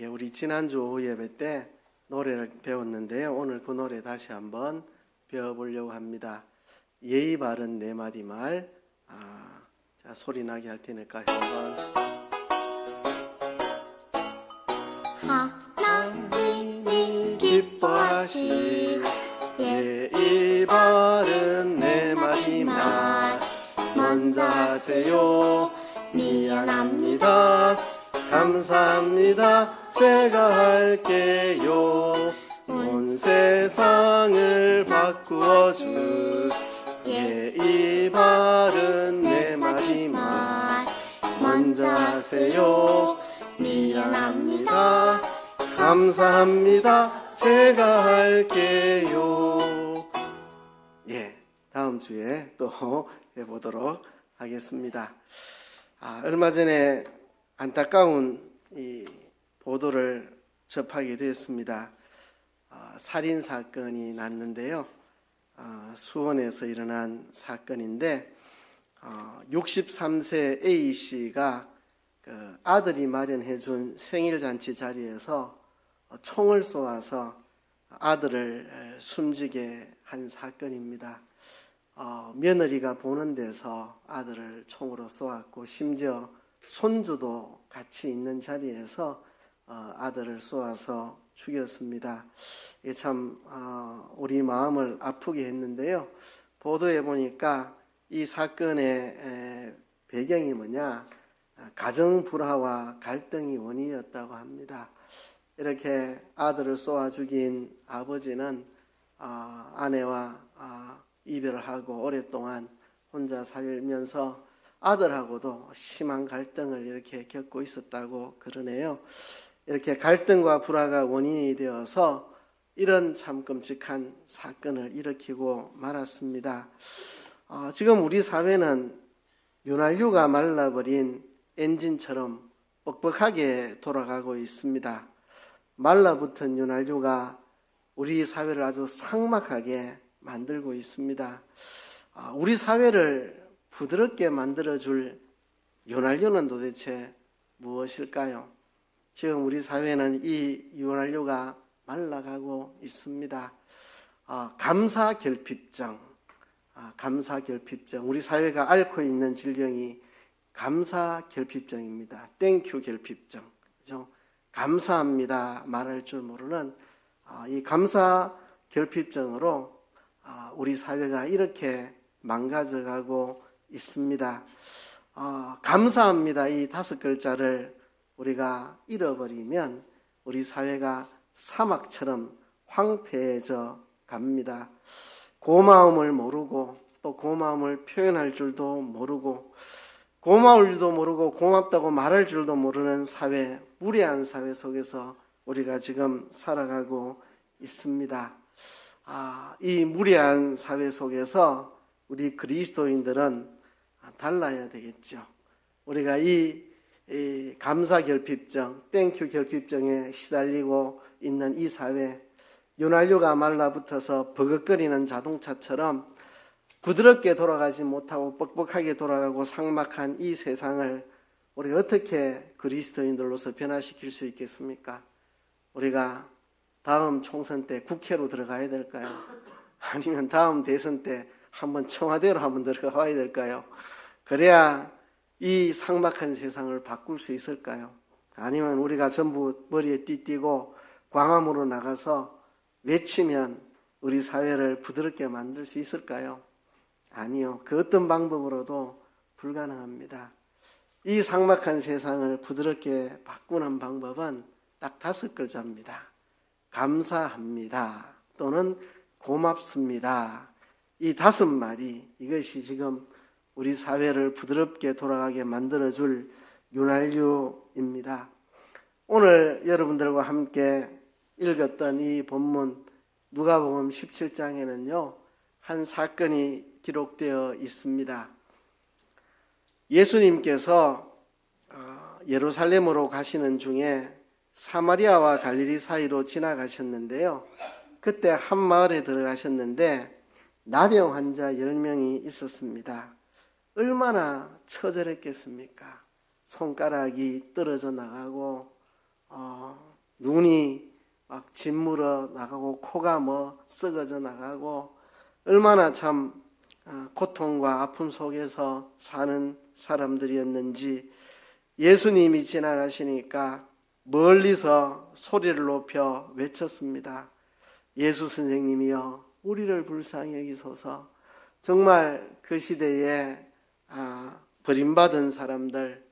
우리 지난주 오후 예배 때 노래를 배웠는데요. 오늘 그 노래 다시 한번 배워보려고 합니다. 예의 바른 네 마디 말. 자, 소리 나게 할 테니까 한번. 하나님이 기뻐하시 예의 바른 네 마디 말 먼저 하세요. 미안합니다. 감사합니다. 제가 할게요. 온 세상을 바꾸어 줄 예의 바른 네 마디 말 먼저 하세요. 미안합니다. 감사합니다. 제가 할게요. 다음 주에 또 해보도록 하겠습니다. 얼마 전에 안타까운 이 보도를 접하게 되었습니다. 살인 사건이 났는데요. 수원에서 일어난 사건인데 63세 A씨가 그 아들이 마련해준 생일잔치 자리에서 총을 쏘아서 아들을 숨지게 한 사건입니다. 며느리가 보는 데서 아들을 총으로 쏘았고 심지어 손주도 같이 있는 자리에서 아들을 쏘아서 죽였습니다. 이게 참 우리 마음을 아프게 했는데요. 보도해 보니까 이 사건의 배경이 뭐냐? 가정 불화와 갈등이 원인이었다고 합니다. 이렇게 아들을 쏘아 죽인 아버지는 아내와 이별을 하고 오랫동안 혼자 살면서 아들하고도 심한 갈등을 이렇게 겪고 있었다고 그러네요. 이렇게 갈등과 불화가 원인이 되어서 이런 참 끔찍한 사건을 일으키고 말았습니다. 지금 우리 사회는 윤활유가 말라버린 엔진처럼 뻑뻑하게 돌아가고 있습니다. 말라붙은 윤활유가 우리 사회를 아주 삭막하게 만들고 있습니다. 우리 사회를 부드럽게 만들어줄 윤활유는 도대체 무엇일까요? 지금 우리 사회는 이 윤활유가 말라가고 있습니다. 감사결핍증, 우리 사회가 앓고 있는 질병이 감사결핍증입니다. 땡큐 결핍증, 그죠? 감사합니다 말할 줄 모르는 이 감사결핍증으로 우리 사회가 이렇게 망가져가고 있습니다. 감사합니다 이 5글자를 우리가 잃어버리면 우리 사회가 사막처럼 황폐해져 갑니다. 고마움을 모르고 또 고마움을 표현할 줄도 모르고 고마울 줄도 모르고 고맙다고 말할 줄도 모르는 사회, 무례한 사회 속에서 우리가 지금 살아가고 있습니다. 이 무례한 사회 속에서 우리 그리스도인들은 달라야 되겠죠. 우리가 이 감사결핍증, 땡큐 결핍증에 시달리고 있는 이 사회, 윤활유가 말라붙어서 버벅거리는 자동차처럼 부드럽게 돌아가지 못하고 뻑뻑하게 돌아가고 삭막한 이 세상을 우리가 어떻게 그리스도인들로서 변화시킬 수 있겠습니까? 우리가 다음 총선 때 국회로 들어가야 될까요? 아니면 다음 대선 때 한번 청와대로 한번 들어가 봐야 될까요? 그래야 이 삭막한 세상을 바꿀 수 있을까요? 아니면 우리가 전부 머리에 띠띠고 광화문으로 나가서 외치면 우리 사회를 부드럽게 만들 수 있을까요? 아니요. 그 어떤 방법으로도 불가능합니다. 이 삭막한 세상을 부드럽게 바꾸는 방법은 딱 5글자입니다. 감사합니다. 또는 고맙습니다. 이 5마디, 이것이 지금 우리 사회를 부드럽게 돌아가게 만들어줄 윤활유입니다. 오늘 여러분들과 함께 읽었던 이 본문 누가복음 17장에는요. 한 사건이 기록되어 있습니다. 예수님께서 예루살렘으로 가시는 중에 사마리아와 갈릴리 사이로 지나가셨는데요. 그때 한 마을에 들어가셨는데 나병 환자 10명이 있었습니다. 얼마나 처절했겠습니까? 손가락이 떨어져 나가고 눈이 막 짓물어 나가고 코가 뭐 썩어져 나가고 얼마나 참 고통과 아픔 속에서 사는 사람들이었는지 예수님이 지나가시니까 멀리서 소리를 높여 외쳤습니다. 예수 선생님이여 우리를 불쌍히 여기소서. 정말 그 시대에 버림받은 사람들,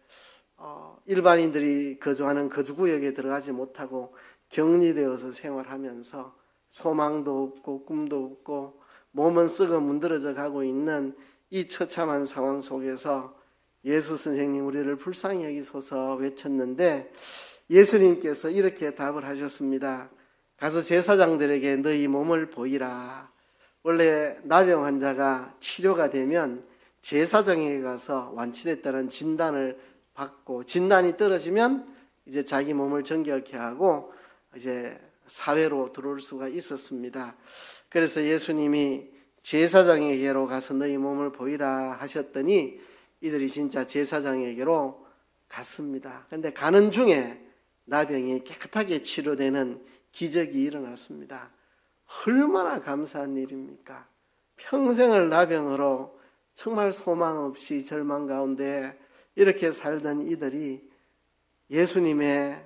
일반인들이 거주하는 거주구역에 들어가지 못하고 격리되어서 생활하면서 소망도 없고 꿈도 없고 몸은 썩어 문드러져 가고 있는 이 처참한 상황 속에서 예수 선생님 우리를 불쌍히 여기소서 외쳤는데 예수님께서 이렇게 답을 하셨습니다. 가서 제사장들에게 너희 몸을 보이라. 원래 나병 환자가 치료가 되면 제사장에게 가서 완치됐다는 진단을 받고 진단이 떨어지면 이제 자기 몸을 정결케 하고 이제 사회로 들어올 수가 있었습니다. 그래서 예수님이 제사장에게로 가서 너희 몸을 보이라 하셨더니 이들이 진짜 제사장에게로 갔습니다. 그런데 가는 중에 나병이 깨끗하게 치료되는 기적이 일어났습니다. 얼마나 감사한 일입니까? 평생을 나병으로 정말 소망 없이 절망 가운데 이렇게 살던 이들이 예수님의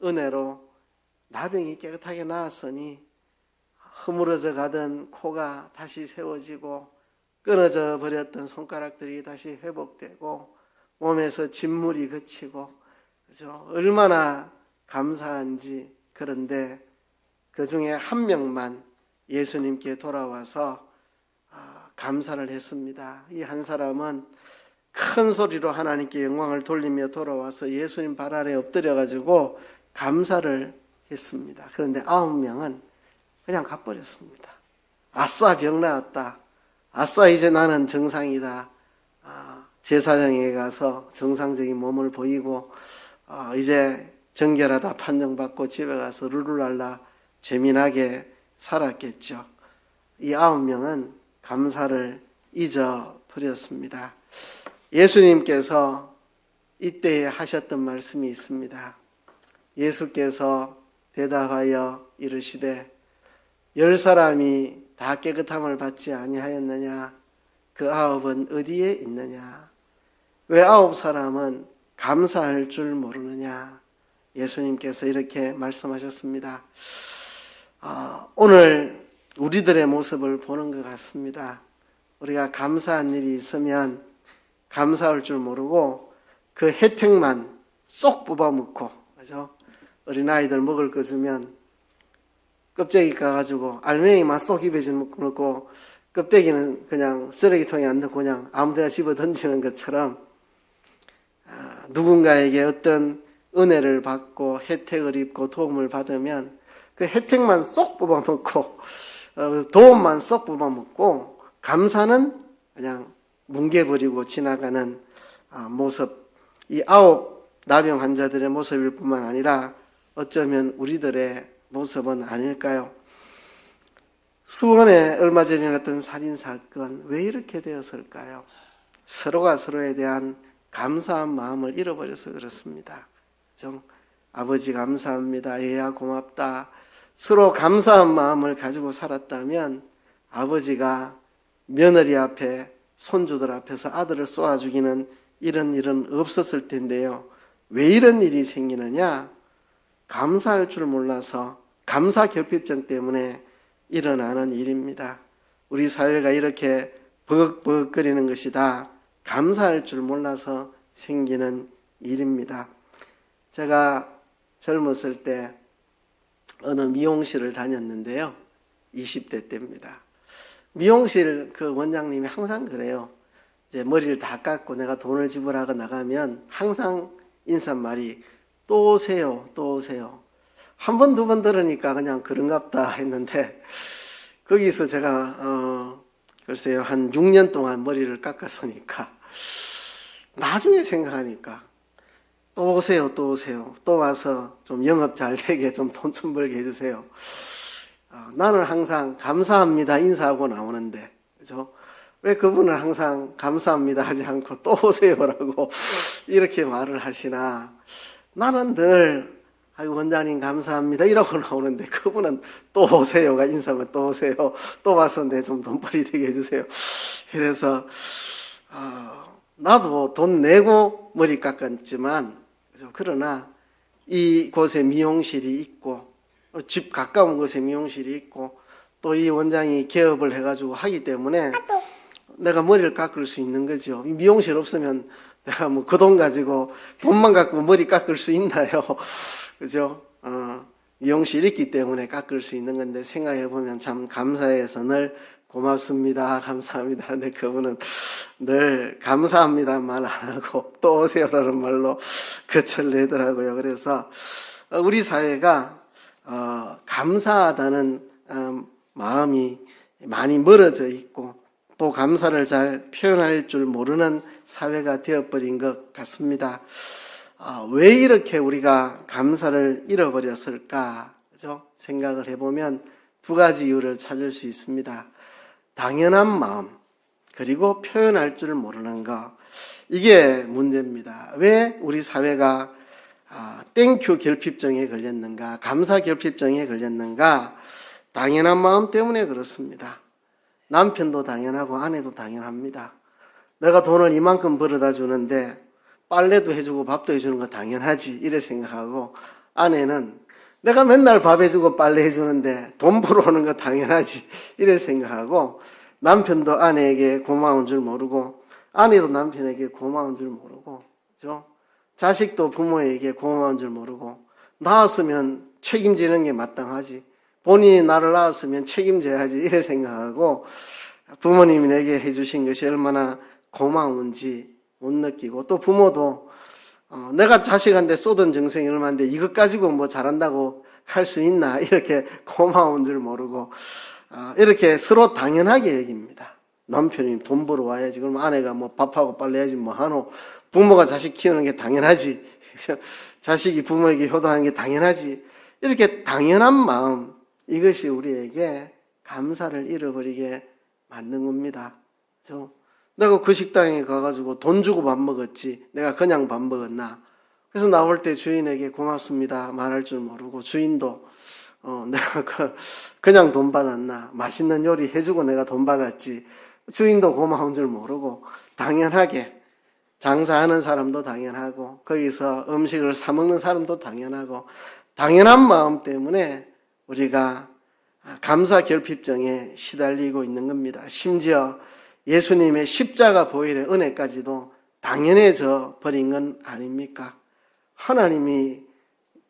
은혜로 나병이 깨끗하게 나았으니 허물어져 가던 코가 다시 세워지고 끊어져 버렸던 손가락들이 다시 회복되고 몸에서 진물이 그치고 그죠? 얼마나 감사한지. 그런데 그 중에 한 명만 예수님께 돌아와서 감사를 했습니다. 이 한 사람은 큰 소리로 하나님께 영광을 돌리며 돌아와서 예수님 발 아래 엎드려 가지고 감사를 했습니다. 그런데 9명은 그냥 가버렸습니다. 아싸 병 나았다. 아싸 이제 나는 정상이다. 제사장에게 가서 정상적인 몸을 보이고 이제 정결하다 판정받고 집에 가서 룰루랄라 재미나게 살았겠죠. 이 9명은 감사를 잊어버렸습니다. 예수님께서 이때에 하셨던 말씀이 있습니다. 예수께서 대답하여 이르시되 10사람이 다 깨끗함을 받지 아니하였느냐? 그 9은 어디에 있느냐? 왜 9사람은 감사할 줄 모르느냐? 예수님께서 이렇게 말씀하셨습니다. 오늘 우리들의 모습을 보는 것 같습니다. 우리가 감사한 일이 있으면 감사할 줄 모르고 그 혜택만 쏙 뽑아먹고, 그죠? 어린아이들 먹을 거 주면 껍데기 까가지고 알맹이만 쏙 입에 넣고 껍데기는 그냥 쓰레기통에 안 넣고 그냥 아무데나 집어 던지는 것처럼 누군가에게 어떤 은혜를 받고 혜택을 입고 도움을 받으면 그 혜택만 쏙 뽑아먹고 도움만 쏙 뽑아먹고 감사는 그냥 뭉개버리고 지나가는 모습. 이 9 나병 환자들의 모습일 뿐만 아니라 어쩌면 우리들의 모습은 아닐까요? 수원에 얼마 전에 일어났던 살인사건 왜 이렇게 되었을까요? 서로가 서로에 대한 감사한 마음을 잃어버려서 그렇습니다. 그죠? 아버지 감사합니다. 얘야 고맙다. 서로 감사한 마음을 가지고 살았다면 아버지가 며느리 앞에 손주들 앞에서 아들을 쏘아 죽이는 이런 일은 없었을 텐데요. 왜 이런 일이 생기느냐? 감사할 줄 몰라서 감사 결핍증 때문에 일어나는 일입니다. 우리 사회가 이렇게 버벅버벅거리는 것이 다 감사할 줄 몰라서 생기는 일입니다. 제가 젊었을 때 어느 미용실을 다녔는데요. 20대 때입니다. 미용실 그 원장님이 항상 그래요. 이제 머리를 다 깎고 내가 돈을 지불하고 나가면 항상 인사말이 또 오세요, 또 오세요. 한 번, 두 번 들으니까 그냥 그런갑다 했는데 거기서 제가 글쎄요 한 6년 동안 머리를 깎았으니까 나중에 생각하니까 또 오세요, 또 오세요. 또 와서 좀 영업 잘 되게 좀 돈 좀 벌게 해주세요. 나는 항상 감사합니다 인사하고 나오는데, 그죠? 왜 그분은 항상 감사합니다 하지 않고 또 오세요라고 이렇게 말을 하시나? 나는 늘 아이고 원장님 감사합니다 이러고 나오는데 그분은 또 오세요가 인사면 또 오세요. 또 와서 내 좀 돈벌이 되게 해주세요. 그래서 나도 돈 내고 머리 깎았지만 그러나 이곳에 미용실이 있고 집 가까운 곳에 미용실이 있고 또 이 원장이 개업을 해가지고 하기 때문에 내가 머리를 깎을 수 있는 거죠. 미용실 없으면 내가 뭐 그 돈 가지고 돈만 갖고 머리 깎을 수 있나요? 그죠? 미용실 있기 때문에 깎을 수 있는 건데 생각해 보면 참 감사해서 늘 고맙습니다, 감사합니다. 근데 그분은 늘 감사합니다 말 안 하고 또 오세요라는 말로 그철 내더라고요. 그래서 우리 사회가 감사하다는 마음이 많이 멀어져 있고 또 감사를 잘 표현할 줄 모르는 사회가 되어버린 것 같습니다. 왜 이렇게 우리가 감사를 잃어버렸을까? 그죠? 생각을 해보면 두 가지 이유를 찾을 수 있습니다. 당연한 마음, 그리고 표현할 줄 모르는 것. 이게 문제입니다. 왜 우리 사회가 땡큐 결핍증에 걸렸는가? 감사 결핍증에 걸렸는가? 당연한 마음 때문에 그렇습니다. 남편도 당연하고 아내도 당연합니다. 내가 돈을 이만큼 벌어다 주는데 빨래도 해주고 밥도 해주는 거 당연하지 이래 생각하고 아내는 내가 맨날 밥 해주고 빨래 해주는데 돈 벌어오는 거 당연하지 이래 생각하고 남편도 아내에게 고마운 줄 모르고 아내도 남편에게 고마운 줄 모르고 그죠? 자식도 부모에게 고마운 줄 모르고 낳았으면 책임지는 게 마땅하지 본인이 나를 낳았으면 책임져야지 이래 생각하고 부모님이 내게 해주신 것이 얼마나 고마운지 못 느끼고 또 부모도 내가 자식한테 쏟은 정성이 얼마인데 이것 가지고 뭐 잘한다고 할 수 있나 이렇게 고마운 줄 모르고 이렇게 서로 당연하게 여깁니다. 남편이 돈 벌어 와야지 그러면 아내가 뭐 밥하고 빨래야지 뭐 하노 부모가 자식 키우는 게 당연하지 자식이 부모에게 효도하는 게 당연하지 이렇게 당연한 마음 이것이 우리에게 감사를 잃어버리게 만든 겁니다. 그래서 내가 그 식당에 가가지고 돈 주고 밥 먹었지 내가 그냥 밥 먹었나 그래서 나올 때 주인에게 고맙습니다 말할 줄 모르고 주인도 내가 그냥 돈 받았나 맛있는 요리 해주고 내가 돈 받았지 주인도 고마운 줄 모르고 당연하게 장사하는 사람도 당연하고 거기서 음식을 사 먹는 사람도 당연하고 당연한 마음 때문에 우리가 감사 결핍증에 시달리고 있는 겁니다. 심지어 예수님의 십자가 보혈의 은혜까지도 당연해져 버린 건 아닙니까? 하나님이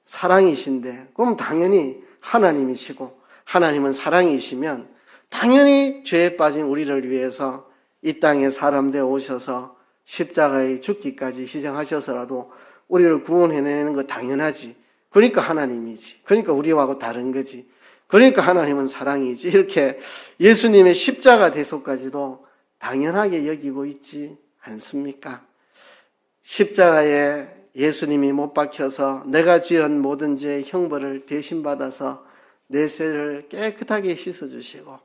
사랑이신데 그럼 당연히 하나님이시고 하나님은 사랑이시면 당연히 죄에 빠진 우리를 위해서 이 땅에 사람 되어 오셔서 십자가에 죽기까지 희생하셔서라도 우리를 구원해내는 거 당연하지. 그러니까 하나님이지. 그러니까 우리하고 다른 거지. 그러니까 하나님은 사랑이지. 이렇게 예수님의 십자가 대속까지도 당연하게 여기고 있지 않습니까? 십자가에 예수님이 못 박혀서 내가 지은 모든 죄의 형벌을 대신 받아서 내 죄를 깨끗하게 씻어주시고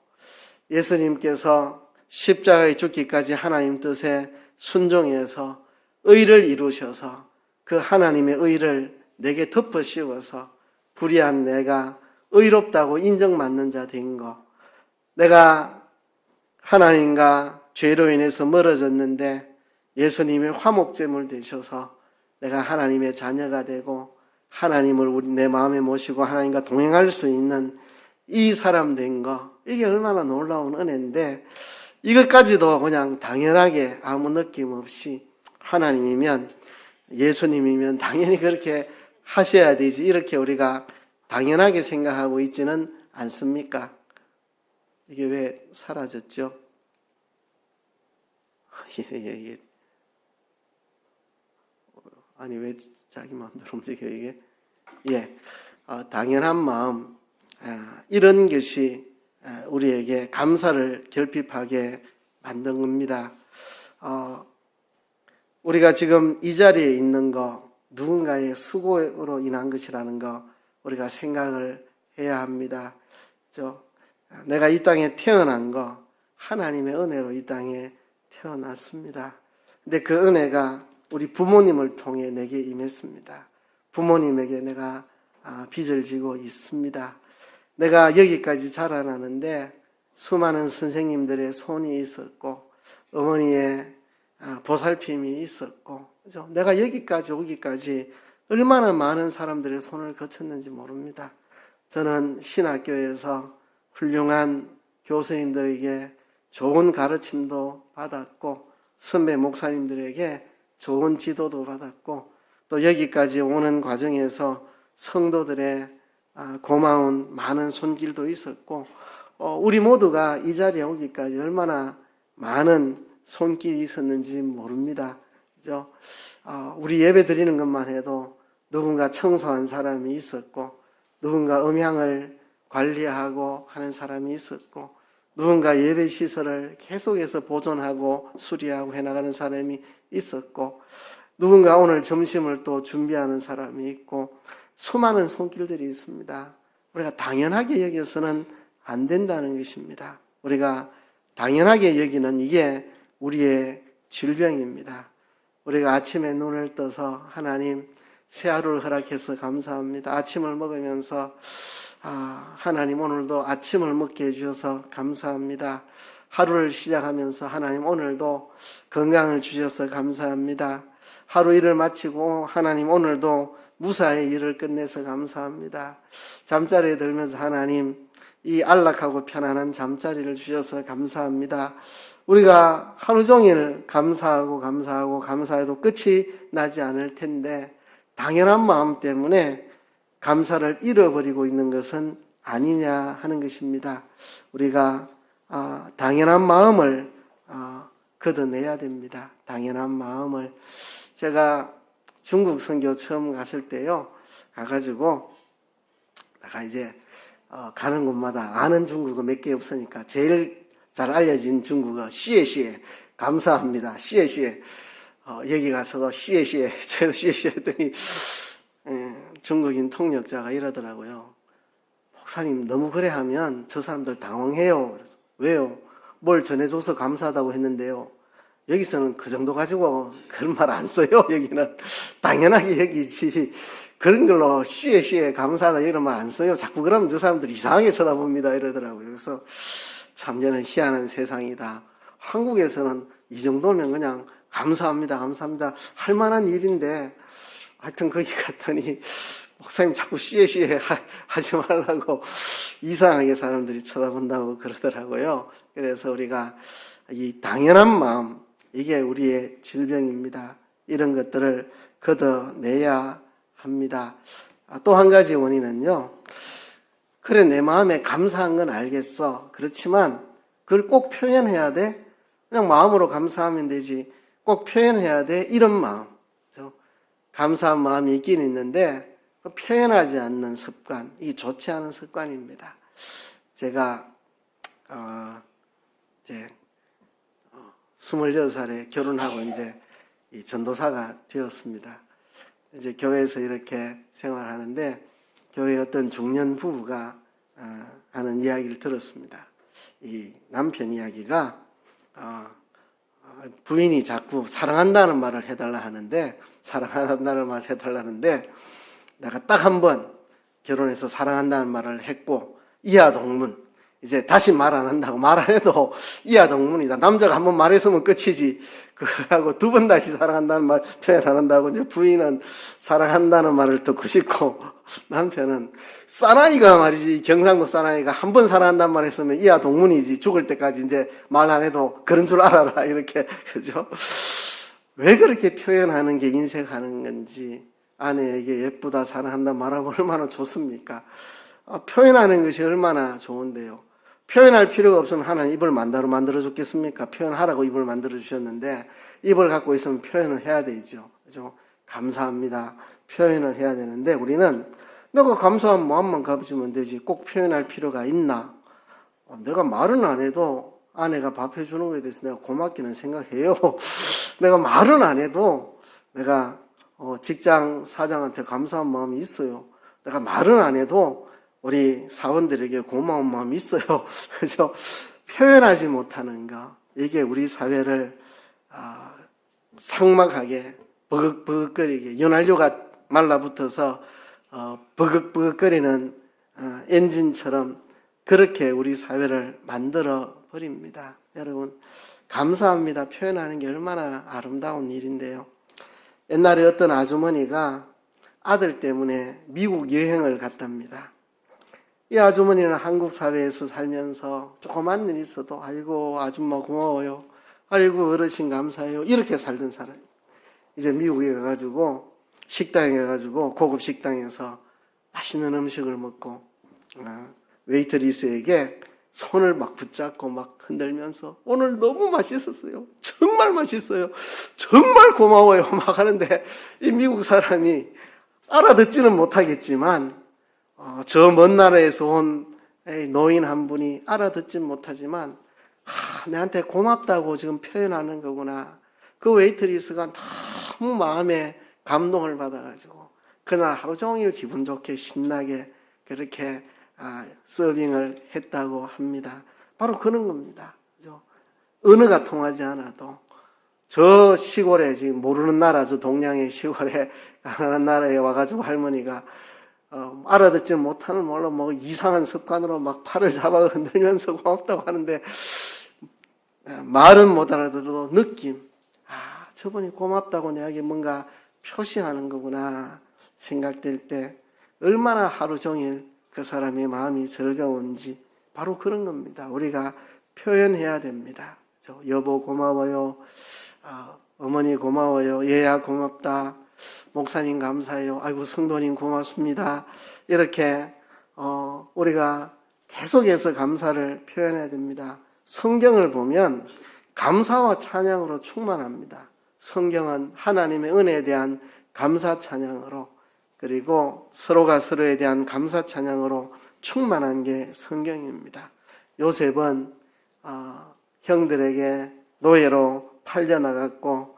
예수님께서 십자가에 죽기까지 하나님 뜻에 순종해서 의를 이루셔서 그 하나님의 의를 내게 덮어 씌워서 불의한 내가 의롭다고 인정받는 자 된 거. 내가 하나님과 죄로 인해서 멀어졌는데 예수님이 화목제물 되셔서 내가 하나님의 자녀가 되고 하나님을 내 마음에 모시고 하나님과 동행할 수 있는 이 사람 된 거. 이게 얼마나 놀라운 은혜인데 이것까지도 그냥 당연하게 아무 느낌 없이 하나님이면 예수님이면 당연히 그렇게 하셔야 되지 이렇게 우리가 당연하게 생각하고 있지는 않습니까? 이게 왜 사라졌죠? 예. 아니 왜 자기 마음대로 움직여 이게? 예, 당연한 마음 이런 것이 우리에게 감사를 결핍하게 만든 겁니다. 우리가 지금 이 자리에 있는 거 누군가의 수고로 인한 것이라는 거 우리가 생각을 해야 합니다. 내가 이 땅에 태어난 거 하나님의 은혜로 이 땅에 태어났습니다. 근데 그 은혜가 우리 부모님을 통해 내게 임했습니다. 부모님에게 내가 빚을 지고 있습니다. 내가 여기까지 자라나는데 수많은 선생님들의 손이 있었고 어머니의 보살핌이 있었고, 그죠? 내가 여기까지 오기까지 얼마나 많은 사람들의 손을 거쳤는지 모릅니다. 저는 신학교에서 훌륭한 교수님들에게 좋은 가르침도 받았고 선배 목사님들에게 좋은 지도도 받았고 또 여기까지 오는 과정에서 성도들의 고마운 많은 손길도 있었고 우리 모두가 이 자리에 오기까지 얼마나 많은 손길이 있었는지 모릅니다. 그죠? 우리 예배 드리는 것만 해도 누군가 청소한 사람이 있었고 누군가 음향을 관리하고 하는 사람이 있었고 누군가 예배 시설을 계속해서 보존하고 수리하고 해나가는 사람이 있었고 누군가 오늘 점심을 또 준비하는 사람이 있고 수많은 손길들이 있습니다. 우리가 당연하게 여겨서는 안 된다는 것입니다. 우리가 당연하게 여기는 이게 우리의 질병입니다. 우리가 아침에 눈을 떠서 하나님 새 하루를 허락해서 감사합니다. 아침을 먹으면서 하나님 오늘도 아침을 먹게 해주셔서 감사합니다. 하루를 시작하면서 하나님 오늘도 건강을 주셔서 감사합니다. 하루 일을 마치고 하나님 오늘도 무사히 일을 끝내서 감사합니다. 잠자리에 들면서 하나님 이 안락하고 편안한 잠자리를 주셔서 감사합니다. 우리가 하루 종일 감사해도 끝이 나지 않을 텐데 당연한 마음 때문에 감사를 잃어버리고 있는 것은 아니냐 하는 것입니다. 우리가 당연한 마음을 걷어내야 됩니다. 당연한 마음을. 제가 중국 선교 처음 갔을 때요, 가가지고 내가 이제 가는 곳마다 아는 중국어 몇 개 없으니까 제일 잘 알려진 중국어 시에시에 감사합니다. 시에시에 여기 가서도 시에시에 저도 시에시에 했더니 중국인 통역자가 이러더라고요. 목사님 너무 그래 하면 저 사람들 당황해요. 왜요? 뭘 전해줘서 감사하다고 했는데요. 여기서는 그 정도 가지고 그런 말 안 써요. 여기는 당연하게 여기지 그런 걸로 시에 감사하다 이런 말 안 써요. 자꾸 그러면 저 사람들이 이상하게 쳐다봅니다 이러더라고요. 그래서 참 저는 희한한 세상이다. 한국에서는 이 정도면 그냥 감사합니다 할 만한 일인데 하여튼 거기 갔더니 목사님 자꾸 시에 하지 말라고 이상하게 사람들이 쳐다본다고 그러더라고요. 그래서 우리가 이 당연한 마음, 이게 우리의 질병입니다. 이런 것들을 걷어내야 합니다. 또 한 가지 원인은요, 그래 내 마음에 감사한 건 알겠어. 그렇지만 그걸 꼭 표현해야 돼? 그냥 마음으로 감사하면 되지 꼭 표현해야 돼? 이런 마음, 그렇죠? 감사한 마음이 있긴 있는데 표현하지 않는 습관, 이게 좋지 않은 습관입니다. 제가 이제 26살에 결혼하고 이제 이 전도사가 되었습니다. 이제 교회에서 이렇게 생활하는데 교회 어떤 중년 부부가 하는 이야기를 들었습니다. 이 남편 이야기가 부인이 자꾸 사랑한다는 말을 해달라 하는데 내가 딱 한 번 결혼해서 사랑한다는 말을 했고 이하동문, 이제 다시 말 안 한다고. 말 안 해도 이하동문이다. 남자가 한 번 말했으면 끝이지. 그거하고 두 번 다시 사랑한다는 말 표현 안 한다고. 이제 부인은 사랑한다는 말을 듣고 싶고 남편은 사나이가 말이지, 경상도 사나이가 한 번 사랑한다는 말 했으면 이하동문이지. 죽을 때까지 이제 말 안 해도 그런 줄 알아라. 이렇게. 그죠? 왜 그렇게 표현하는 게 인색하는 건지. 아내에게 예쁘다, 사랑한다 말하면 얼마나 좋습니까? 표현하는 것이 얼마나 좋은데요. 표현할 필요가 없으면 하나님 입을 만들어 줬겠습니까? 표현하라고 입을 만들어 주셨는데 입을 갖고 있으면 표현을 해야 되죠. 그죠? 감사합니다. 표현을 해야 되는데 우리는 내가 감사한 마음만 가지면 되지 꼭 표현할 필요가 있나? 내가 말은 안 해도 아내가 밥 해주는 거에 대해서 내가 고맙기는 생각해요. 내가 말은 안 해도 내가 직장 사장한테 감사한 마음이 있어요. 내가 말은 안 해도 우리 사원들에게 고마운 마음이 있어요. 그죠? 표현하지 못하는 거, 이게 우리 사회를 삭막하게 버벅버벅거리게, 연안료가 말라붙어서 버벅버벅거리는 엔진처럼 그렇게 우리 사회를 만들어 버립니다. 여러분, 감사합니다 표현하는 게 얼마나 아름다운 일인데요. 옛날에 어떤 아주머니가 아들 때문에 미국 여행을 갔답니다. 이 아주머니는 한국 사회에서 살면서 조그만 일 있어도 아이고 아줌마 고마워요, 아이고 어르신 감사해요, 이렇게 살던 사람, 이제 미국에 가가지고 식당에 가가지고 고급 식당에서 맛있는 음식을 먹고 웨이트리스에게 손을 막 붙잡고 막 흔들면서 오늘 너무 맛있었어요, 정말 맛있어요, 정말 고마워요 막 하는데, 이 미국 사람이 알아듣지는 못하겠지만 저 먼 나라에서 온 노인 한 분이 알아듣지는 못하지만 내한테 고맙다고 지금 표현하는 거구나. 그 웨이트리스가 너무 마음에 감동을 받아가지고 그날 하루 종일 기분 좋게 신나게 그렇게 서빙을 했다고 합니다. 바로 그런 겁니다. 그죠? 언어가 통하지 않아도 저 시골에, 지금 모르는 나라, 저 동양의 시골에 가난한 나라에 와가지고 할머니가 알아듣지 못하는 몰라 뭐 이상한 습관으로 막 팔을 잡아 흔들면서 고맙다고 하는데, 말은 못 알아들어도 느낌, 저분이 고맙다고 내게 뭔가 표시하는 거구나 생각될 때 얼마나 하루 종일 그 사람의 마음이 즐거운지, 바로 그런 겁니다. 우리가 표현해야 됩니다. 여보 고마워요, 어머니 고마워요, 얘야 고맙다, 목사님 감사해요, 아이고 성도님 고맙습니다. 이렇게 우리가 계속해서 감사를 표현해야 됩니다. 성경을 보면 감사와 찬양으로 충만합니다. 성경은 하나님의 은혜에 대한 감사 찬양으로, 그리고 서로가 서로에 대한 감사 찬양으로 충만한 게 성경입니다. 요셉은 형들에게 노예로 팔려나갔고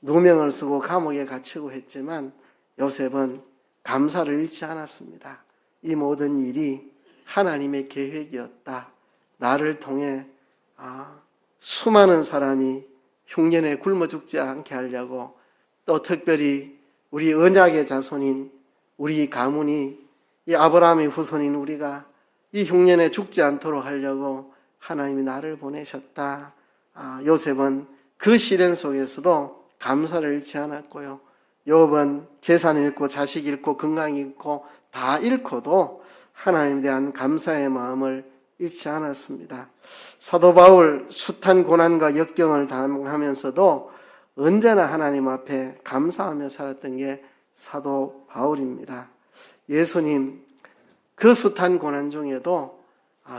누명을 쓰고 감옥에 갇히고 했지만 요셉은 감사를 잃지 않았습니다. 이 모든 일이 하나님의 계획이었다. 나를 통해 수많은 사람이 흉년에 굶어 죽지 않게 하려고, 또 특별히 우리 언약의 자손인 우리 가문이, 이 아브라함의 후손인 우리가 이 흉년에 죽지 않도록 하려고 하나님이 나를 보내셨다. 요셉은 그 시련 속에서도 감사를 잃지 않았고요. 욥은 재산 잃고 자식 잃고 건강 잃고 다 잃고도 하나님에 대한 감사의 마음을 잃지 않았습니다. 사도 바울 숱한 고난과 역경을 당하면서도 언제나 하나님 앞에 감사하며 살았던 게 사도 바울입니다. 예수님 그 숱한 고난 중에도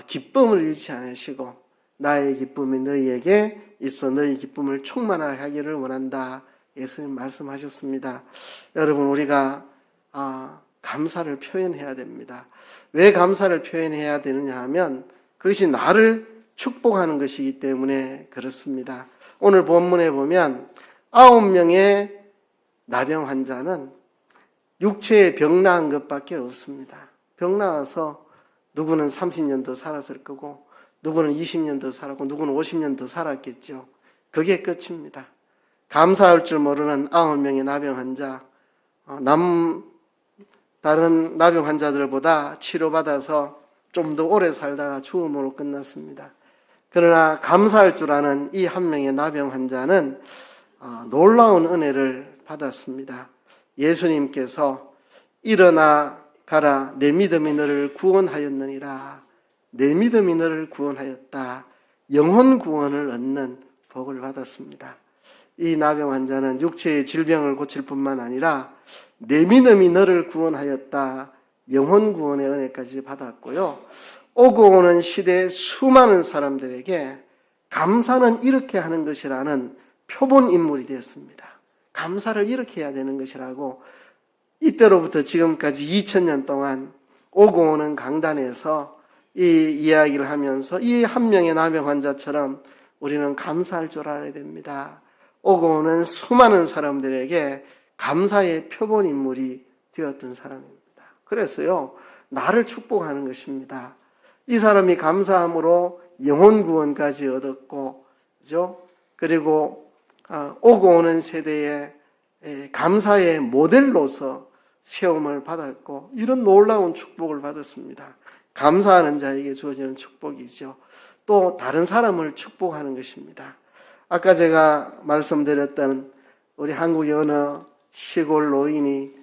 기쁨을 잃지 않으시고 나의 기쁨이 너희에게 있어 너희 기쁨을 충만하게 하기를 원한다. 예수님 말씀하셨습니다. 여러분, 우리가 감사를 표현해야 됩니다. 왜 감사를 표현해야 되느냐 하면 그것이 나를 축복하는 것이기 때문에 그렇습니다. 오늘 본문에 보면 9명의 나병 환자는 육체에 병 나은 것밖에 없습니다. 병 나와서 누구는 30년 더 살았을 거고 누구는 20년 더 살았고 누구는 50년 더 살았겠죠. 그게 끝입니다. 감사할 줄 모르는 9명의 나병 환자, 다른 나병 환자들보다 치료받아서 좀 더 오래 살다가 죽음으로 끝났습니다. 그러나 감사할 줄 아는 이 한 명의 나병 환자는 놀라운 은혜를 받았습니다. 예수님께서 일어나 가라, 내 믿음이 너를 구원하였느니라. 내 믿음이 너를 구원하였다. 영혼 구원을 얻는 복을 받았습니다. 이 나병 환자는 육체의 질병을 고칠 뿐만 아니라 내 믿음이 너를 구원하였다. 영혼 구원의 은혜까지 받았고요. 오고 오는 시대의 수많은 사람들에게 감사는 이렇게 하는 것이라는 표본 인물이 되었습니다. 감사를 이렇게 해야 되는 것이라고 이때로부터 지금까지 2000년 동안 오고 오는 강단에서 이 이야기를 하면서 이 한 명의 나병 환자처럼 우리는 감사할 줄 알아야 됩니다. 오고 오는 수많은 사람들에게 감사의 표본 인물이 되었던 사람입니다. 그래서요, 나를 축복하는 것입니다. 이 사람이 감사함으로 영혼 구원까지 얻었고, 그죠? 그리고 오고 오는 세대에 감사의 모델로서 세움을 받았고 이런 놀라운 축복을 받았습니다. 감사하는 자에게 주어지는 축복이죠. 또 다른 사람을 축복하는 것입니다. 아까 제가 말씀드렸던 우리 한국의 어느 시골 노인이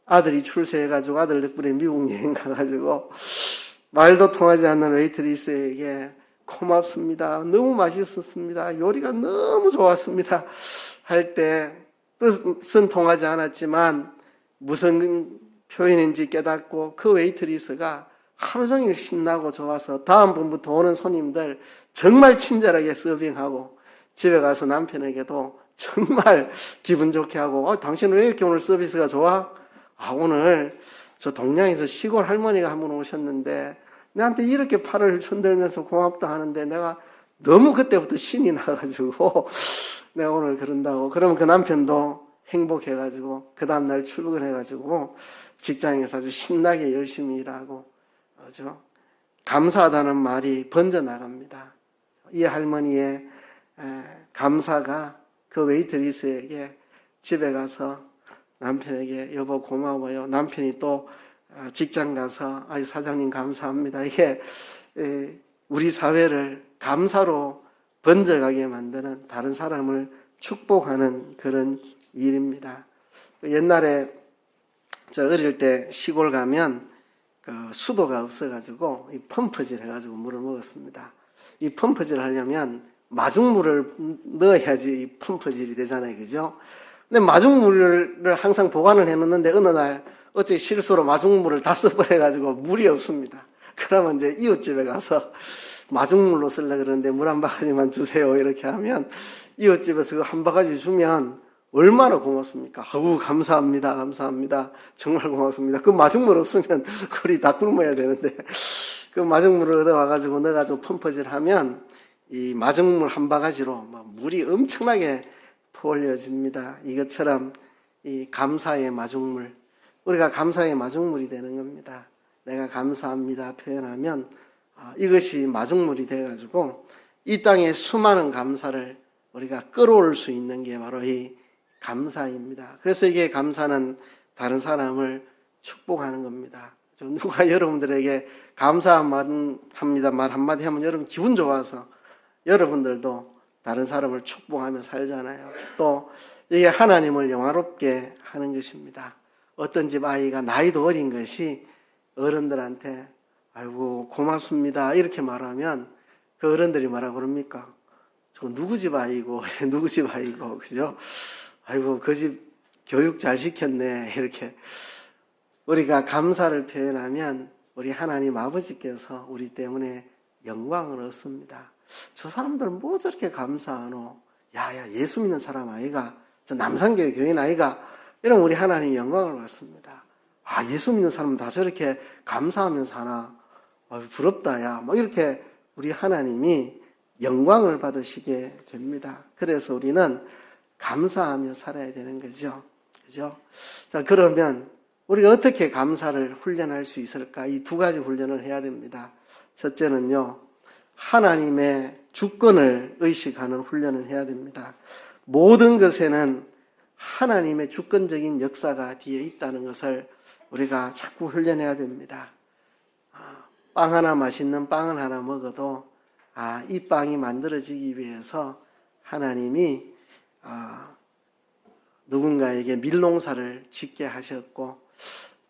아들이 출세해가지고 아들 덕분에 미국 여행 가가지고 말도 통하지 않는 웨이트리스에게 고맙습니다. 너무 맛있었습니다. 요리가 너무 좋았습니다. 할 때 뜻은 통하지 않았지만 무슨 표현인지 깨닫고 그 웨이트리스가 하루 종일 신나고 좋아서 다음 번부터 오는 손님들 정말 친절하게 서빙하고 집에 가서 남편에게도 정말 기분 좋게 하고 당신은 왜 이렇게 오늘 서비스가 좋아? 오늘 저 동양에서 시골 할머니가 한 분 오셨는데 나한테 이렇게 팔을 흔들면서 고맙다 하는데 내가 너무 그때부터 신이 나가지고 내가 오늘 그런다고. 그러면 그 남편도 행복해가지고 그 다음날 출근해가지고 직장에서 아주 신나게 열심히 일하고 그죠? 감사하다는 말이 번져나갑니다. 이 할머니의 감사가 그 웨이트리스에게 집에 가서 남편에게 여보 고마워요. 남편이 또 직장 가서 사장님 감사합니다. 이게 우리 사회를 감사로 번져가게 만드는 다른 사람을 축복하는 그런 일입니다. 옛날에 저 어릴 때 시골 가면 그 수도가 없어가지고 이 펌프질 해가지고 물을 먹었습니다. 이 펌프질 하려면 마중물을 넣어야지 이 펌프질이 되잖아요, 그죠? 근데 마중물을 항상 보관을 해놓는데 어느 날 어째 실수로 마중물을 다 써버려가지고 물이 없습니다. 그러면 이제 이웃집에 가서 마중물로 쓰려고 그러는데 물 한 바가지만 주세요 이렇게 하면 이웃집에서 그 한 바가지 주면 얼마나 고맙습니까? 아우 감사합니다. 감사합니다. 정말 고맙습니다. 그 마중물 없으면 우리 다 굶어야 되는데 그 마중물을 얻어와가지고 넣어가지고 펌프질 하면 이 마중물 한 바가지로 막 물이 엄청나게 부어올려집니다. 이것처럼 이 감사의 마중물, 우리가 감사의 마중물이 되는 겁니다. 내가 감사합니다 표현하면 이것이 마중물이 돼가지고 이 땅에 수많은 감사를 우리가 끌어올 수 있는 게 바로 이 감사입니다. 그래서 이게 감사는 다른 사람을 축복하는 겁니다. 누가 여러분들에게 감사합니다 말 한마디 하면 여러분 기분 좋아서 여러분들도 다른 사람을 축복하며 살잖아요. 또 이게 하나님을 영화롭게 하는 것입니다. 어떤 집 아이가 나이도 어린 것이 어른들한테 아이고 고맙습니다 이렇게 말하면 그 어른들이 뭐라고 그럽니까? 저 누구 집 아이고 누구 집 아이고 그죠? 아이고 그 집 교육 잘 시켰네 이렇게 우리가 감사를 표현하면 우리 하나님 아버지께서 우리 때문에 영광을 얻습니다. 저 사람들은 뭐 저렇게 감사하노? 야야 예수 믿는 사람 아이가 저 남산교회 교인 아이가 이러면 우리 하나님 영광을 받습니다. 예수 믿는 사람은 다 저렇게 감사하면서 사나? 부럽다 야 뭐 이렇게 우리 하나님이 영광을 받으시게 됩니다. 그래서 우리는 감사하며 살아야 되는 거죠. 그죠? 자, 그러면 우리가 어떻게 감사를 훈련할 수 있을까? 이 두 가지 훈련을 해야 됩니다. 첫째는요, 하나님의 주권을 의식하는 훈련을 해야 됩니다. 모든 것에는 하나님의 주권적인 역사가 뒤에 있다는 것을 우리가 자꾸 훈련해야 됩니다. 빵 하나 맛있는 빵을 하나 먹어도 이 빵이 만들어지기 위해서 하나님이 누군가에게 밀농사를 짓게 하셨고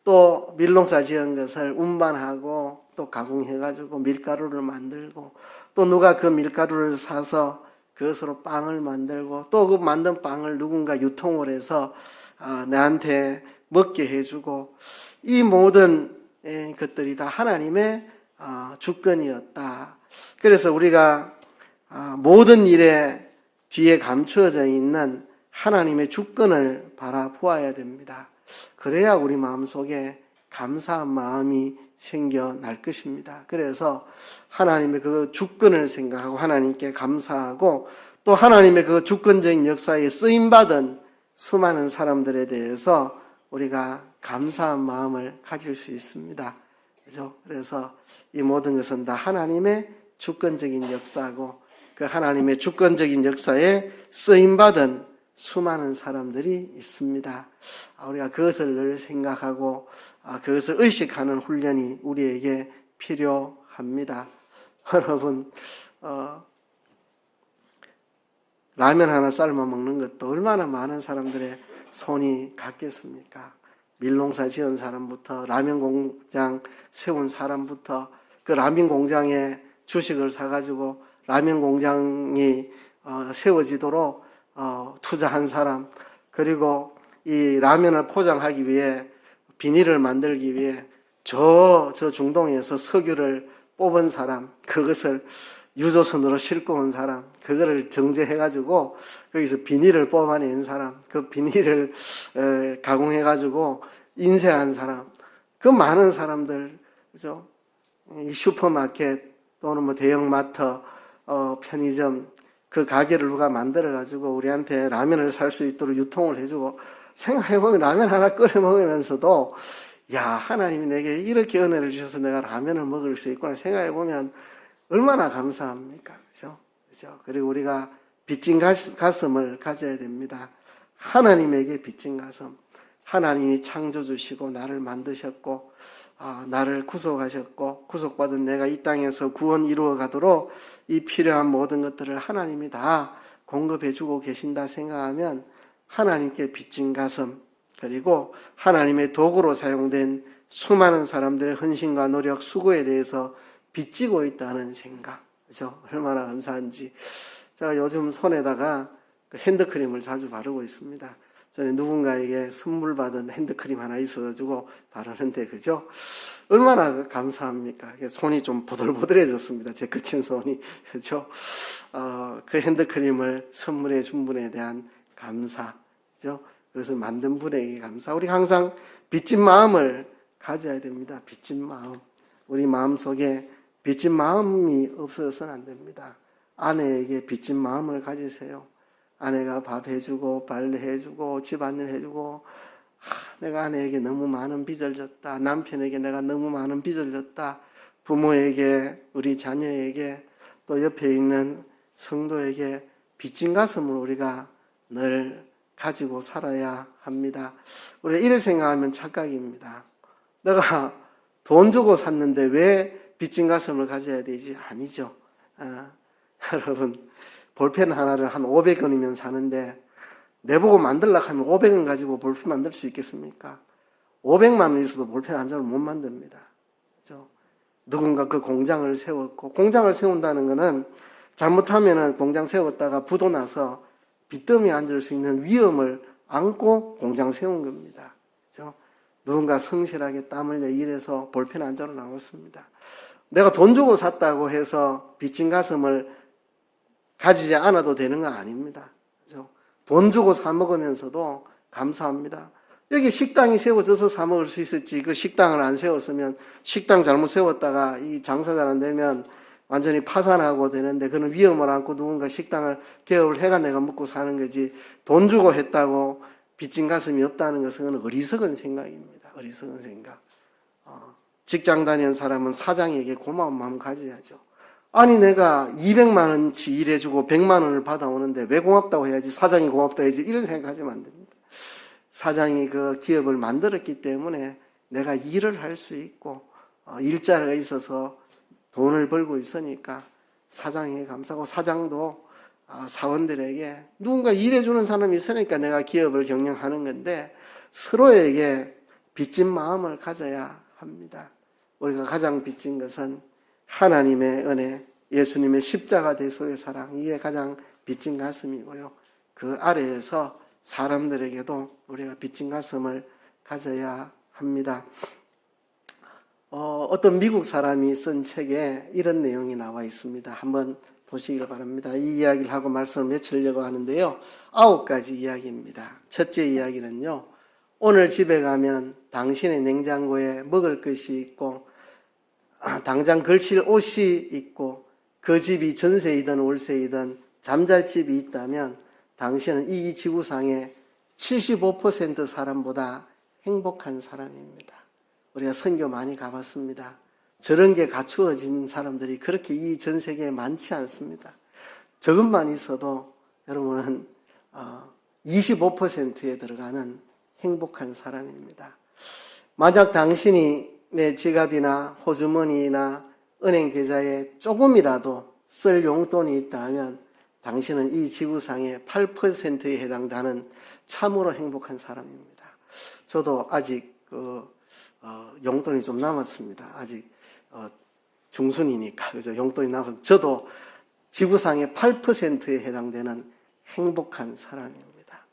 또 밀농사 지은 것을 운반하고 또 가공해가지고 밀가루를 만들고 또 누가 그 밀가루를 사서 그것으로 빵을 만들고 또 그 만든 빵을 누군가 유통을 해서 내한테 먹게 해주고 이 모든 것들이 다 하나님의 주권이었다. 그래서 우리가 모든 일에 뒤에 감추어져 있는 하나님의 주권을 바라보아야 됩니다. 그래야 우리 마음속에 감사한 마음이 생겨날 것입니다. 그래서 하나님의 그 주권을 생각하고 하나님께 감사하고 또 하나님의 그 주권적인 역사에 쓰임받은 수많은 사람들에 대해서 우리가 감사한 마음을 가질 수 있습니다. 그죠? 그래서 이 모든 것은 다 하나님의 주권적인 역사고 그 하나님의 주권적인 역사에 쓰임받은 수많은 사람들이 있습니다. 우리가 그것을 늘 생각하고 그것을 의식하는 훈련이 우리에게 필요합니다. 여러분, 라면 하나 삶아 먹는 것도 얼마나 많은 사람들의 손이 갔겠습니까? 밀농사 지은 사람부터 라면 공장 세운 사람부터 그 라면 공장에 주식을 사가지고 라면 공장이 세워지도록 투자한 사람, 그리고 이 라면을 포장하기 위해 비닐을 만들기 위해 저 중동에서 석유를 뽑은 사람, 그것을 유조선으로 싣고 온 사람, 그거를 정제해가지고 거기서 비닐을 뽑아낸 사람, 그 비닐을 가공해가지고 인쇄한 사람, 그 많은 사람들, 그죠? 이 슈퍼마켓 또는 뭐 대형마트, 편의점, 그 가게를 누가 만들어가지고 우리한테 라면을 살 수 있도록 유통을 해주고, 생각해보면 라면 하나 끓여 먹으면서도 야, 하나님이 내게 이렇게 은혜를 주셔서 내가 라면을 먹을 수 있구나 생각해보면 얼마나 감사합니까? 그죠? 그죠? 그리고 우리가 빚진 가슴을 가져야 됩니다. 하나님에게 빚진 가슴. 하나님이 창조주시고 나를 만드셨고 나를 구속하셨고 구속받은 내가 이 땅에서 구원 이루어 가도록 이 필요한 모든 것들을 하나님이 다 공급해 주고 계신다 생각하면 하나님께 빚진 가슴, 그리고 하나님의 도구로 사용된 수많은 사람들의 헌신과 노력, 수고에 대해서 빚지고 있다는 생각, 그죠? 얼마나 감사한지. 제가 요즘 손에다가 그 핸드크림을 자주 바르고 있습니다. 전에 누군가에게 선물 받은 핸드크림 하나 있어가지고 바르는데, 그죠? 얼마나 감사합니까? 손이 좀 보들보들해졌습니다. 제 거친 손이, 그죠? 그 핸드크림을 선물해 준 분에 대한 감사, 그죠? 그것을 만든 분에게 감사. 우리 항상 빚진 마음을 가져야 됩니다. 빚진 마음. 우리 마음 속에 빚진 마음이 없어서는 안 됩니다. 아내에게 빚진 마음을 가지세요. 아내가 밥 해주고 빨래해주고 집안일 해주고 내가 아내에게 너무 많은 빚을 졌다. 남편에게 내가 너무 많은 빚을 졌다. 부모에게, 우리 자녀에게, 또 옆에 있는 성도에게 빚진 가슴을 우리가 늘 가지고 살아야 합니다. 우리가 이래 생각하면 착각입니다. 내가 돈 주고 샀는데 왜 빚진 가슴을 가져야 되지? 아니죠. 여러분, 볼펜 하나를 한 500원이면 사는데 내보고 만들려고 하면 500원 가지고 볼펜 만들 수 있겠습니까? 500만 원 있어도 볼펜 한 장을 못 만듭니다. 그렇죠? 누군가 그 공장을 세웠고, 공장을 세운다는 것은 잘못하면 공장 세웠다가 부도 나서 빚더미에 앉을 수 있는 위험을 안고 공장 세운 겁니다. 그렇죠? 누군가 성실하게 땀 흘려 일해서 볼펜 한 장을 나왔습니다. 내가 돈 주고 샀다고 해서 빚진 가슴을 가지지 않아도 되는 건 아닙니다. 그렇죠? 돈 주고 사 먹으면서도 감사합니다. 여기 식당이 세워져서 사 먹을 수 있었지, 그 식당을 안 세웠으면, 식당 잘못 세웠다가 이 장사 잘 안 되면 완전히 파산하고 되는데, 그런 위험을 안고 누군가 식당을 개업을 해가 내가 먹고 사는 거지, 돈 주고 했다고 빚진 가슴이 없다는 것은 어리석은 생각입니다. 어리석은 생각. 직장 다니는 사람은 사장에게 고마운 마음 가져야죠. 아니, 내가 200만 원치 일해주고 100만 원을 받아오는데 왜 고맙다고 해야지, 사장이 고맙다고 해야지, 이런 생각하시면 안 됩니다. 사장이 그 기업을 만들었기 때문에 내가 일을 할 수 있고 일자리가 있어서 돈을 벌고 있으니까 사장에게 감사하고, 사장도 사원들에게 누군가 일해주는 사람이 있으니까 내가 기업을 경영하는 건데, 서로에게 빚진 마음을 가져야 합니다. 우리가 가장 빚진 것은 하나님의 은혜, 예수님의 십자가 대속의 사랑, 이게 가장 빚진 가슴이고요. 그 아래에서 사람들에게도 우리가 빚진 가슴을 가져야 합니다. 어떤 미국 사람이 쓴 책에 이런 내용이 나와 있습니다. 한번 보시길 바랍니다. 이 이야기를 하고 말씀을 맺으려고 하는데요. 9가지 이야기입니다. 첫째 이야기는요, 오늘 집에 가면 당신의 냉장고에 먹을 것이 있고 당장 걸칠 옷이 있고 그 집이 전세이든 월세이든 잠잘 집이 있다면 당신은 이 지구상의 75% 사람보다 행복한 사람입니다. 우리가 선교 많이 가봤습니다. 저런 게 갖추어진 사람들이 그렇게 이 전 세계에 많지 않습니다. 저것만 있어도 여러분은 25%에 들어가는 행복한 사람입니다. 만약 당신이 내 지갑이나 호주머니나 은행 계좌에 조금이라도 쓸 용돈이 있다면 당신은 이 지구상의 8%에 해당되는 참으로 행복한 사람입니다. 저도 아직 용돈이 좀 남았습니다. 아직 중순이니까 그죠? 용돈이 남아서 저도 지구상의 8%에 해당되는 행복한 사람입니다.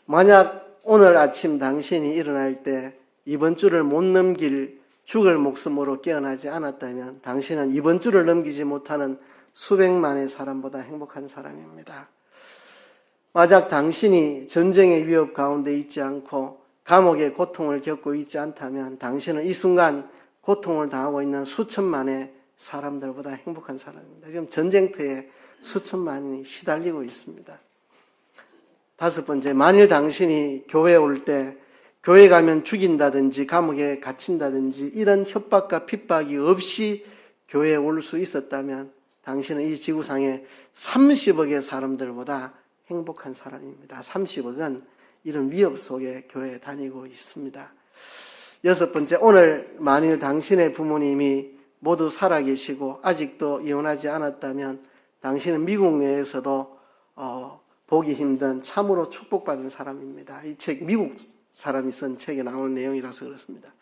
만약 오늘 아침 당신이 일어날 때 이번 주를 못 넘길 죽을 목숨으로 깨어나지 않았다면 당신은 이번 주를 넘기지 못하는 수백만의 사람보다 행복한 사람입니다. 만약 당신이 전쟁의 위협 가운데 있지 않고 감옥의 고통을 겪고 있지 않다면 당신은 이 순간 고통을 당하고 있는 수천만의 사람들보다 행복한 사람입니다. 지금 전쟁터에 수천만이 시달리고 있습니다. 다섯 번째, 만일 당신이 교회에 올 때 교회 가면 죽인다든지 감옥에 갇힌다든지 이런 협박과 핍박이 없이 교회에 올 수 있었다면 당신은 이 지구상의 30억의 사람들보다 행복한 사람입니다. 30억은 이런 위협 속에 교회에 다니고 있습니다. 여섯 번째, 오늘 만일 당신의 부모님이 모두 살아계시고 아직도 이혼하지 않았다면 당신은 미국 내에서도 보기 힘든 참으로 축복받은 사람입니다. 이 책 미국 사람이 쓴 책에 나오는 내용이라서 그렇습니다.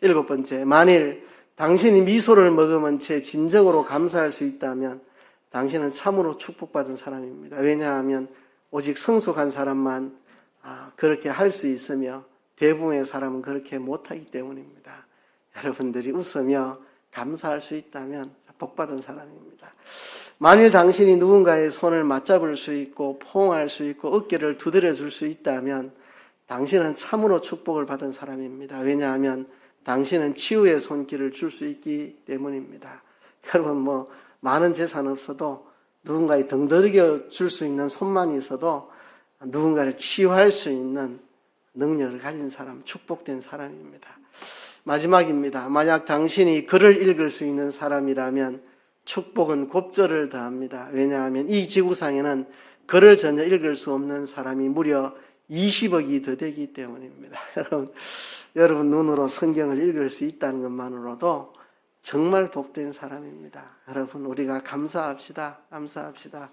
일곱 번째, 만일 당신이 미소를 머금은 채 진정으로 감사할 수 있다면 당신은 참으로 축복받은 사람입니다. 왜냐하면 오직 성숙한 사람만 그렇게 할 수 있으며 대부분의 사람은 그렇게 못하기 때문입니다. 여러분들이 웃으며 감사할 수 있다면 복받은 사람입니다. 만일 당신이 누군가의 손을 맞잡을 수 있고 포옹할 수 있고 어깨를 두드려 줄 수 있다면 당신은 참으로 축복을 받은 사람입니다. 왜냐하면 당신은 치유의 손길을 줄 수 있기 때문입니다. 여러분 많은 재산 없어도 누군가의 덩더리겨 줄 수 있는 손만 있어도 누군가를 치유할 수 있는 능력을 가진 사람, 축복된 사람입니다. 마지막입니다. 만약 당신이 글을 읽을 수 있는 사람이라면 축복은 곱절을 더합니다. 왜냐하면 이 지구상에는 글을 전혀 읽을 수 없는 사람이 무려 20억이 더 되기 때문입니다. 여러분 눈으로 성경을 읽을 수 있다는 것만으로도 정말 복된 사람입니다. 여러분 우리가 감사합시다. 감사합시다.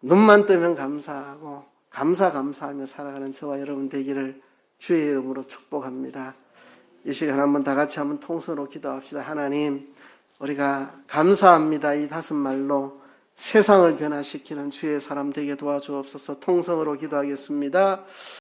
눈만 뜨면 감사하고 감사하며 살아가는 저와 여러분 되기를 주의 이름으로 축복합니다. 이 시간 한번 다 같이 한번 통성으로 기도합시다. 하나님, 우리가 감사합니다. 이 다섯 말로 세상을 변화시키는 주의 사람 되게 도와주옵소서. 통성으로 기도하겠습니다.